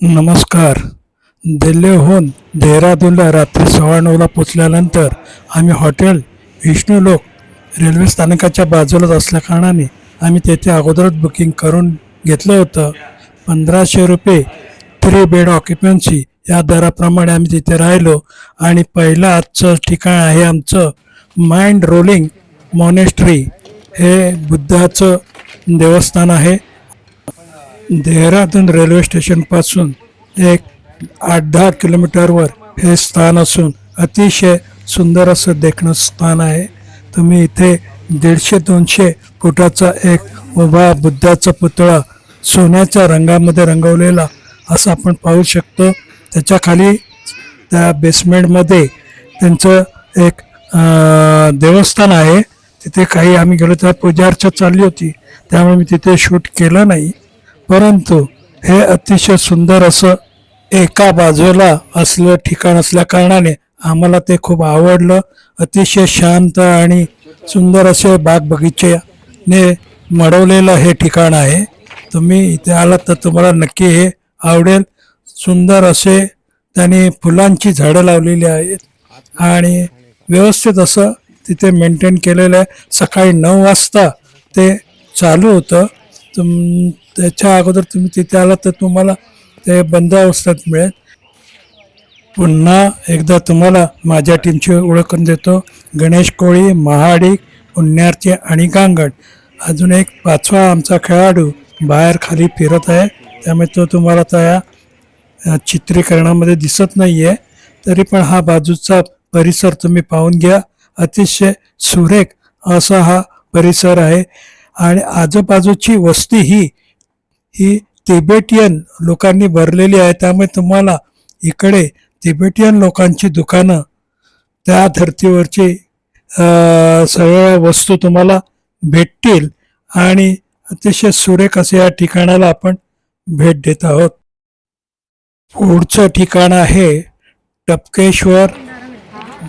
नमस्कार. दिल्लीहून देहरादूनला रात्री 9:15ला पोचल्यानंतर आम्ही हॉटेल विष्णुलोक रेल्वे स्थानकाच्या बाजूलाच असल्याकारणाने आम्ही तेथे अगोदरच बुकिंग करून घेतलं होतं. 1500 रुपये 3 बेड ऑक्युपन्सी या दराप्रमाणे आम्ही तिथे राहिलो. आणि पहिलं आजचं ठिकाण आहे आमचं माइंड रोलिंग मॉनेस्ट्री. हे बुद्धाचं देवस्थान आहे. देहरादून रेल्वे स्टेशनपासून एक 8-10 किलोमीटरवर हे स्थान असून अतिशय सुंदर असं देखणं स्थान आहे. तुम्ही इथे 150-200 फुटाचा एक उभा बुद्धाचा पुतळा सोन्याच्या रंगामध्ये रंगवलेला असं आपण पाहू शकतो. त्याच्या खाली त्या बेसमेंटमध्ये त्यांचं एक देवस्थान आहे. तिथे काही आम्ही गेलो तेव्हा पूजार्चा चालली होती, त्यामुळे मी तिथे शूट केलं नाही. परंतु हे अतिशय सुंदर असं एका बाजूला असलं ठिकाण असल्या कारणाने आम्हाला ते खूप आवडलं. अतिशय शांत आणि सुंदर असे बाग बगीचेने मढवलेलं हे ठिकाण आहे. तुम्ही इथे आलात तर तुम्हाला नक्की हे आवडेल. सुंदर असे त्यांनी फुलांची झाडं लावलेली आहेत आणि व्यवस्थित असं तिथे मेंटेन केलेलं आहे. सकाळी 9 वाजता ते चालू होतं. त्याच्या अगोदर तुम्ही तिथे आलात तर तुम्हाला ते बंद अवस्थेत मिळेल. पुन्हा एकदा तुम्हाला माझ्या टीमची ओळख करून देतो. गणेश कोळी, महाडिक, पुण्यार्चे आणि गांगड. अजून एक 5वा आमचा खेळाडू बाहेर खाली फिरत आहे, त्यामुळे तो तुम्हाला त्या चित्रीकरणामध्ये दिसत नाही आहे. तरी पण हा बाजूचा परिसर तुम्ही पाहून घ्या. अतिशय सुरेख असा हा परिसर आहे. आणि आजूबाजूची वस्ती ही तिबेटियन लोकांनी भरलेली आहे. त्यामुळे तुम्हाला इकडे तिबेटियन लोकांची दुकानं, त्या धर्तीवरची सगळ्या वस्तू तुम्हाला भेटतील. आणि अतिशय सुरेख असे या ठिकाणाला आपण भेट देत आहोत. पुढचं ठिकाण आहे टपकेश्वर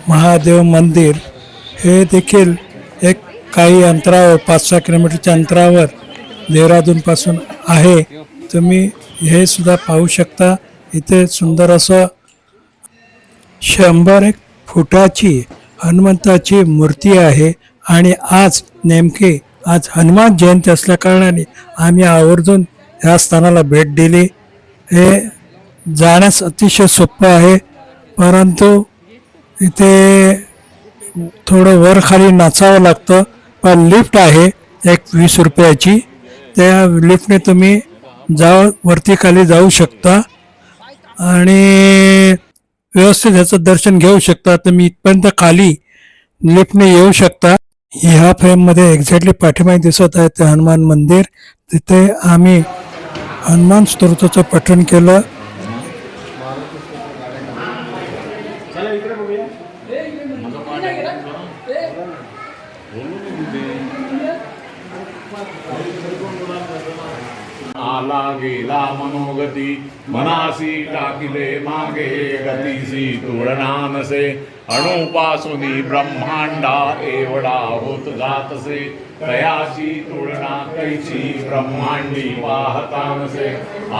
महादेव मंदिर. हे देखील एक काही अंतरावर 5-6 किलोमीटरच्या अंतरावर देहरादूनपासून आहे. तुम्ही हे सुद्धा पाहू शकता. इथे सुंदर असं 101 फुटाची हनुमंताची मूर्ती आहे. आणि आज हनुमान जयंती असल्या कारणाने आम्ही आवर्जून ह्या स्थानाला भेट दिली. हे जाण्यास अतिशय सोपं आहे, परंतु इथे थोडं वर खाली नाचावं लागतं. पण लिफ्ट आहे एक 20 रुपयाची. त्या लिफ्टने तुम्ही वरती खाली जाऊ शकता आणि व्यवस्थित ह्याचं दर्शन घेऊ शकता. तुम्ही इथपर्यंत खाली लिफ्टने येऊ शकता. ह्या फ्रेममध्ये एक्झॅक्टली पाठीमागे दिसत आहे ते हनुमान मंदिर. तिथे आम्ही हनुमान स्तोत्राचं पठण केलं. आला गेला मनोगती मनासी टाकिले मागे गतीसी तुळना नसे अणुपासूनी ब्रह्मांडा एवढा होत जातसे तयाची तुळना कैची ब्रह्मांडी पाहता नसे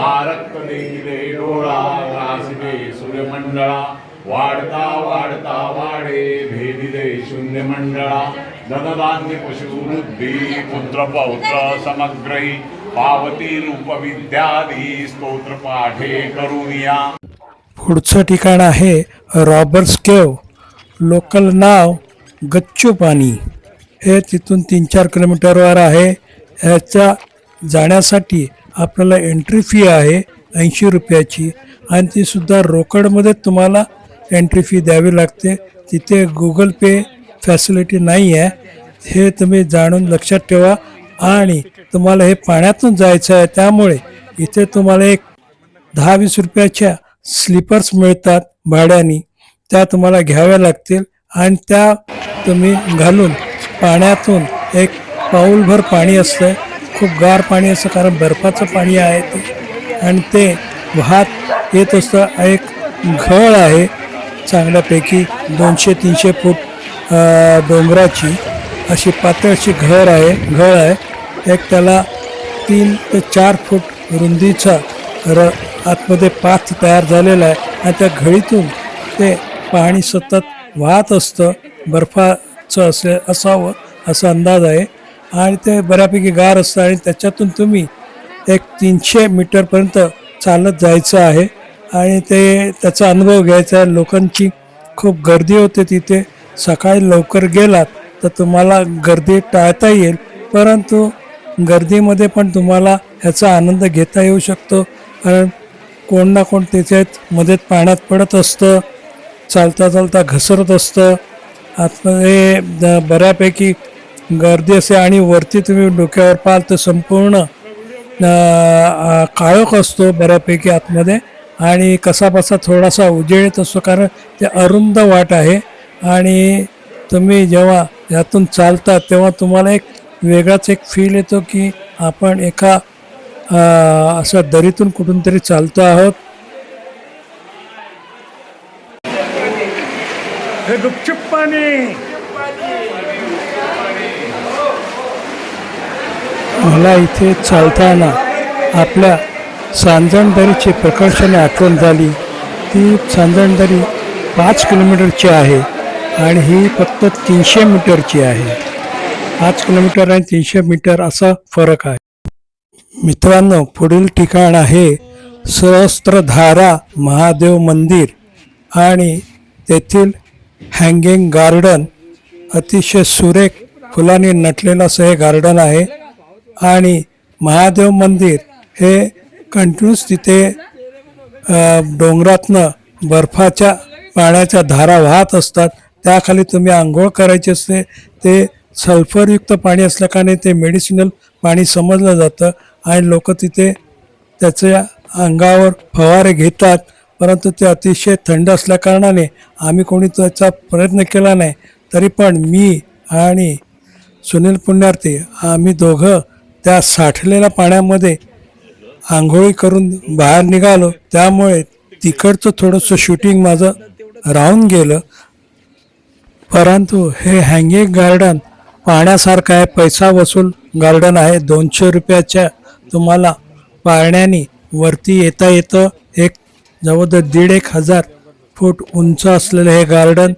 आरक्त देखिले डोळा रासिले सूर्यमंडळा वाढता वाढता वाढे भेदिले शून्य मंडळा धनधान्य पशुवृद्धी पुत्र पौत्र समग्रही पावती रूप विद्यादी स्तोत्र पाठे करूनिया. पुढचं ठिकाण आहे रॉबर्ट्स केव. लोकल नाव गच्चू पाणी. हे तिथून 3-4 किलोमीटरवर आहे. ह्याच्या जाण्यासाठी आपल्याला एंट्री फी आहे 80 रुपयाची आणि तीसुद्धा रोकडमध्ये तुम्हाला एंट्री फी द्यावी लागते. तिथे गुगल पे फॅसिलिटी नाही आहे, हे तुम्ही जाणून लक्षात ठेवा. आणि तुम्हाला हे पाण्यातून जायचं आहे, त्यामुळे इथे तुम्हाला एक 10-20 रुपयाच्या स्लीपर्स मिळतात भाड्याने. त्या तुम्हाला घ्याव्या लागतील आणि त्या तुम्ही घालून पाण्यातून एक पाऊलभर पाणी असतं. खूप गार पाणी असतं कारण बर्फाचं पाणी आहे ते. आणि ते वाहत येत असतं. एक घळ आहे चांगल्यापैकी 200-300 फूट डोंगराची अशी पातळशी घळ आहे. एक त्याला 3 ते 4 फूट रुंदीचा आतमध्ये पाथ तयार झालेला आहे आणि त्या घडीतून ते पाणी सतत वाहत असतं. बर्फाचं असावं असा अंदाज आहे आणि ते बऱ्यापैकी गार असतं आणि त्याच्यातून तुम्ही एक 300 मीटरपर्यंत चालत जायचं आहे आणि त्याचा अनुभव घ्यायचा आहे. लोकांची खूप गर्दी होते तिथे. सकाळी लवकर गेलात तर तुम्हाला गर्दी टाळता येईल, परंतु गर्दीमध्ये पण तुम्हाला ह्याचा आनंद घेता येऊ शकतो. कारण कोण ना कोण त्याच्यात मध्ये पाण्यात पडत असतं, चालता चालता घसरत असतं. आतमध्ये बऱ्यापैकी गर्दी असते आणि वरती तुम्ही डोक्यावर पाहाल तर संपूर्ण काळोख असतो बऱ्यापैकी आतमध्ये आणि कसाबसा थोडासा उजेडत असतो, कारण ते अरुंद वाट आहे. आणि तुम्ही जेव्हा यातून चालता तेव्हा तुम्हाला एक वेगळाच एक फील येतो की आपण एका अशा दरीतून कुठून तरी चालतो आहोत. हे गुपचूप पाणी. मला इथे चालताना आपल्या सांजणदरीची प्रकर्षाने आठवण झाली. ती सांजणदरी 5 किलोमीटरची आहे आणि ही फक्त 300 मीटरची आहे. 5 किलोमीटर आणि 300 मीटर असा फरक आहे. मित्रांनो, पुढील ठिकाण आहे सहस्त्रधारा महादेव मंदिर आणि तेथील हँगिंग गार्डन. अतिशय सुरेख फुलांनी नटलेलं असं हे गार्डन आहे आणि महादेव मंदिर हे कंटिन्यूस तिथे डोंगरातनं बर्फाच्या पाण्याच्या धारा वाहत असतात. त्याखाली तुम्ही आंघोळ करायची असते. ते सल्फरयुक्त पाणी असल्याकारणे ते मेडिसिनल पाणी समजलं जातं आणि लोक तिथे त्याच्या अंगावर फवारे घेतात, परंतु ते अतिशय थंड असल्याकारणाने आम्ही कोणी त्याचा प्रयत्न केला नाही. तरी पण मी आणि सुनील पुण्यार्थी आम्ही दोघं त्या साठलेल्या पाण्यामध्ये आंघोळी करून बाहेर निघालो. त्यामुळे तिकडचं थोडंसं शूटिंग माझं राहून गेलं. परंतु हे हँगिंग गार्डन पाहण्यासारखं आहे. पैसा वसूल गार्डन आहे. 200 रुपयाच्या तुम्हाला पाळण्याने वरती येता येतं. एक जवळजवळ 1,500 फूट उंच असलेलं हे गार्डन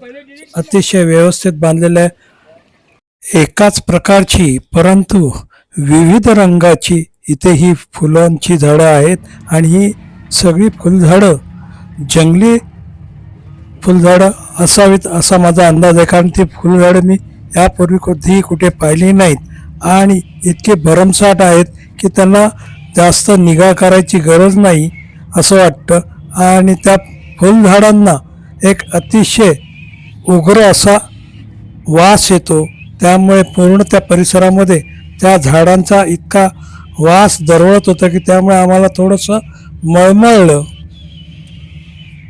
अतिशय व्यवस्थित बांधलेलं आहे. एकाच प्रकारची परंतु विविध रंगाची इथे ही फुलांची झाडं आहेत आणि ही सगळी फुलझाडं जंगली फुलझाडं असावीत असा माझा अंदाज आहे, कारण ती फुलझाडं मी यापूर्वी कधीही कुठे पाहिली नाहीत आणि इतके भरमसाठ आहेत की त्यांना जास्त निगा करायची गरज नाही असं वाटतं. आणि त्या फुलझाडांना एक अतिशय उग्र असा वास येतो. त्यामुळे पूर्ण त्या परिसरामध्ये त्या झाडांचा इतका वास दरवळत होता की त्यामुळे आम्हाला थोडंसं मळमळलं.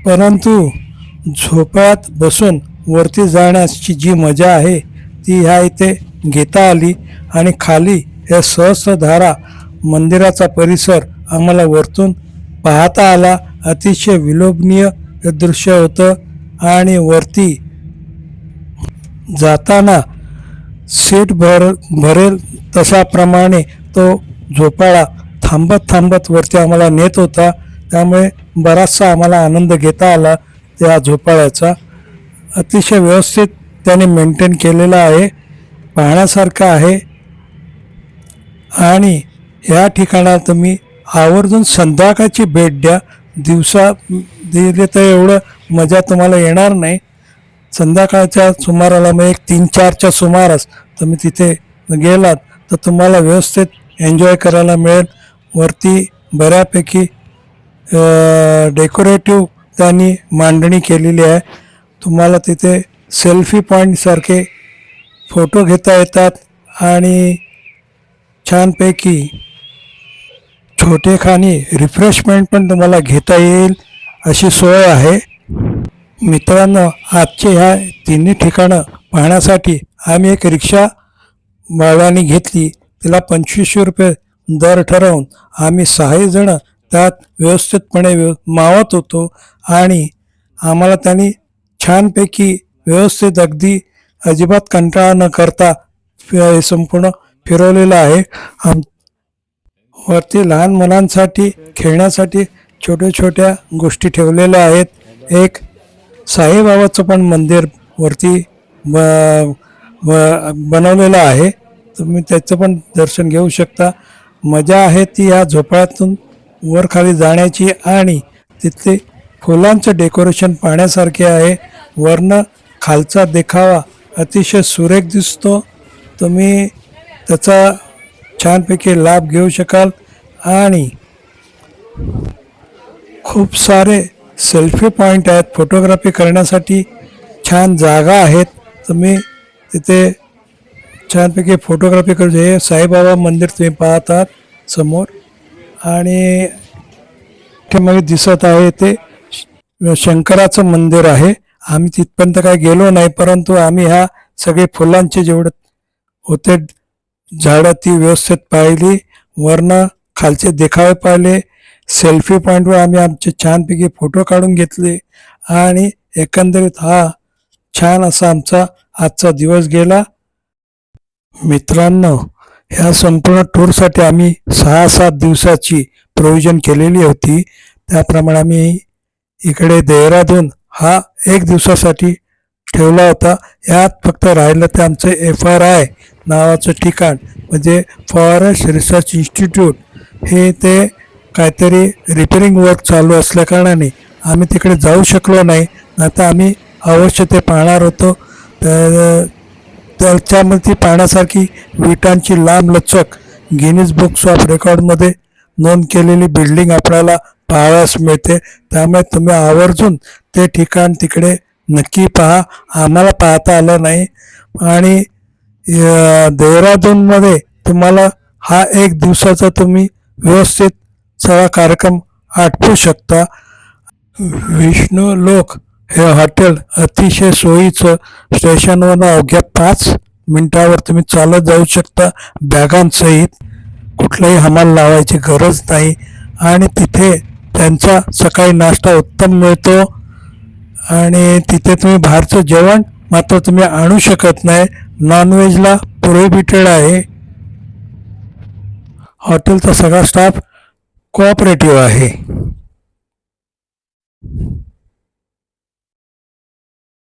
परंतु झोपाळ्यात बसून वरती जाण्याची जी मजा आहे ती ह्या इथे घेता आली आणि खाली हे सहस्त्रधारा मंदिराचा परिसर आम्हाला वरतून पाहता आला. अतिशय विलोभनीय दृश्य होतं आणि वरती जाताना सीट भरेल तसा प्रमाणे तो झोपाळा थांबत थांबत वरती आम्हाला नेत होता. त्यामुळे बराचसा आम्हाला आनंद घेता आला त्या झोपाळ्याचा. अतिशय व्यवस्थित त्याने मेंटेन केलेला आहे, पाहण्यासारखं आहे. आणि या ठिकाणाला तुम्ही आवर्जून संध्याकाळची भेट द्या. दिवसा दिले तर एवढं मजा तुम्हाला येणार नाही. संध्याकाळच्या सुमाराला मग 3-4च्या सुमारास तुम्ही तिथे गेलात तर तुम्हाला व्यवस्थित एन्जॉय करायला मिळेल. वरती बऱ्यापैकी डेकोरेटिव्ह त्यांनी मांडणी केलेली आहे. तुम्हाला तिथे सेल्फी पॉईंटसारखे फोटो घेता येतात आणि छानपैकी छोटेखानी रिफ्रेशमेंट पण तुम्हाला घेता येईल अशी सोय आहे. मित्रांनो, आजचे ह्या तिन्ही ठिकाणं पाहण्यासाठी आम्ही एक रिक्षा भाड्याने घेतली. तिला 2500 रुपये दर ठरवून आम्ही 6 जण त्यात व्यवस्थितपणे मावत होतो आणि आम्हाला त्यांनी छानपैकी व्यवस्थित अगदी अजिबात कंटाळा न करता संपूर्ण फिरवलेलं आहे. वरती लहान मुलांसाठी खेळण्यासाठी छोट्या छोट्या गोष्टी ठेवलेल्या आहेत. एक साईबाबाचं पण मंदिर वरती बनवलेलं आहे. तुम्ही त्याचं पण दर्शन घेऊ शकता. मजा आहे ती या झोपाळ्यातून वर खाली जाण्याची आणि तिथले फुलांचं डेकोरेशन पाहण्यासारखे आहे. वरनं खालचा देखावा अतिशय सुरेख दिसतो. तुम्ही त्याचा छानपैकी लाभ घेऊ शकाल आणि खूप सारे सेल्फी पॉईंट आहेत. फोटोग्राफी करण्यासाठी छान जागा आहेत. तुम्ही तिथे छानपैकी फोटोग्राफी करू शकता. हे साईबाबा मंदिर तुम्ही पाहतात समोर आणि ते मला दिसत आहे ते शंकराचं मंदिर आहे. आम्ही तिथपर्यंत काही गेलो नाही, परंतु आम्ही ह्या सगळे फुलांचे जेवढे होते झाडं ती व्यवस्थित पाहिली. वरनं खालचे देखावे पाहिले. सेल्फी पॉईंटवर आम्ही आमचे छानपैकी फोटो काढून घेतले आणि एकंदरीत हा छान असा आमचा आजचा दिवस गेला. मित्रांनो, ह्या संपूर्ण टूरसाठी आम्ही 6-7 दिवसाची प्रोव्हिजन केलेली होती. त्याप्रमाणे आम्ही इकडे देहरादून हा 1 दिवसासाठी ठेवला होता. यात फक्त राहिलं ते आमचं FRI नावाचं ठिकाण म्हणजे फॉरेस्ट रिसर्च इन्स्टिट्यूट. हे ते काहीतरी रिपेअरिंग वर्क चालू असल्याकारणाने आम्ही तिकडे जाऊ शकलो नाही. आता आम्ही अवश्य ते पाहणार होतो. तर त्याच्यामध्ये पाहण्यासारखी विटांची लांबलचक गिनीज बुक्स ऑफ रेकॉर्डमध्ये नोंद केलेली बिल्डिंग आपल्याला पाहावयास मिळते. त्यामुळे तुम्ही आवर्जून ते ठिकाण तिकडे नक्की पहा. आम्हाला पाहता आलं नाही आणि देहरादूनमध्ये तुम्हाला हा 1 दिवसाचा तुम्ही व्यवस्थित सगळा कार्यक्रम आटपू शकता. विष्णू लोक हे हॉटेल अतिशय सोयीचं. स्टेशनवरून अवघ्या 5 मिनिटावर तुम्ही चालत जाऊ शकता बॅगांसहित. कुठलाही हमाल लावायची गरज नाही आणि तिथे त्यांचा सकाळी नाश्ता उत्तम मिळतो आणि तिथे तुम्ही बाहेरचं जेवण मात्र तुम्ही आणू शकत नाही. नॉनव्हेजला प्रोहिबिटेड आहे. हॉटेलचा सगळा स्टाफ कोऑपरेटिव्ह आहे.